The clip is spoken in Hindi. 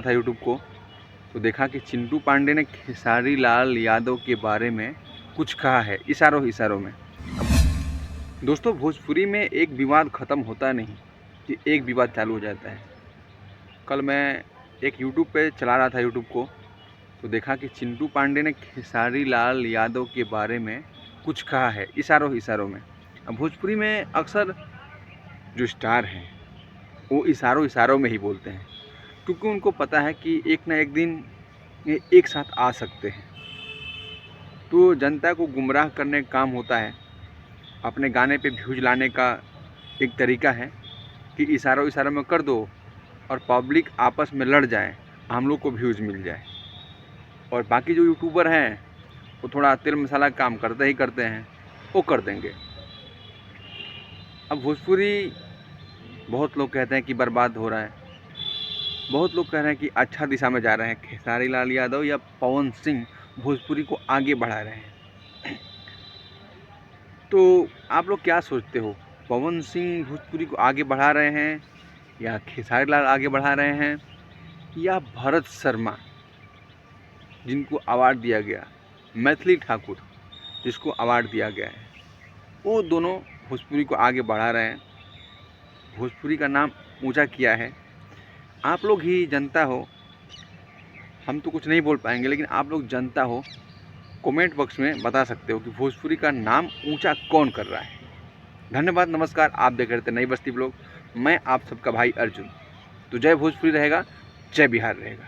था यूट्यूब को तो देखा कि चिंटू पांडे ने खेसारी लाल यादव के बारे में कुछ कहा है इशारों इशारों में। दोस्तों, भोजपुरी में एक विवाद ख़त्म होता नहीं कि एक विवाद चालू हो जाता है। कल मैं एक यूट्यूब पे चला रहा था यूट्यूब को तो देखा कि चिंटू पांडे ने खेसारी लाल यादव के बारे में कुछ कहा है इशारों इशारों में। अब भोजपुरी में अक्सर जो स्टार हैं वो इशारों इशारों में ही बोलते हैं, क्योंकि उनको पता है कि एक ना एक दिन ये एक साथ आ सकते हैं। तो जनता को गुमराह करने का काम होता है। अपने गाने पे व्यूज लाने का एक तरीका है कि इशारों इशारों में कर दो और पब्लिक आपस में लड़ जाए, हम लोग को व्यूज़ मिल जाए। और बाकी जो यूट्यूबर हैं वो थोड़ा तेल मसाला काम करते ही करते हैं, वो कर देंगे। अब भोजपुरी बहुत लोग कहते हैं कि बर्बाद हो रहा है, बहुत लोग कह रहे हैं कि अच्छा दिशा में जा रहे हैं। खेसारी लाल यादव या पवन सिंह भोजपुरी को आगे बढ़ा रहे हैं। तो आप लोग क्या सोचते हो, पवन सिंह भोजपुरी को आगे बढ़ा रहे हैं या खेसारी लाल आगे बढ़ा रहे हैं, या भरत शर्मा जिनको अवार्ड दिया गया, मैथिली ठाकुर जिसको अवार्ड दिया गया है, वो दोनों भोजपुरी को आगे बढ़ा रहे हैं, भोजपुरी का नाम ऊंचा किया है। आप लोग ही जनता हो, हम तो कुछ नहीं बोल पाएंगे, लेकिन आप लोग जनता हो, कमेंट बॉक्स में बता सकते हो कि भोजपुरी का नाम ऊंचा कौन कर रहा है। धन्यवाद, नमस्कार। आप देख रहे थे नई बस्ती ब्लॉग। मैं आप सबका भाई अर्जुन। तो जय भोजपुरी रहेगा, जय बिहार रहेगा।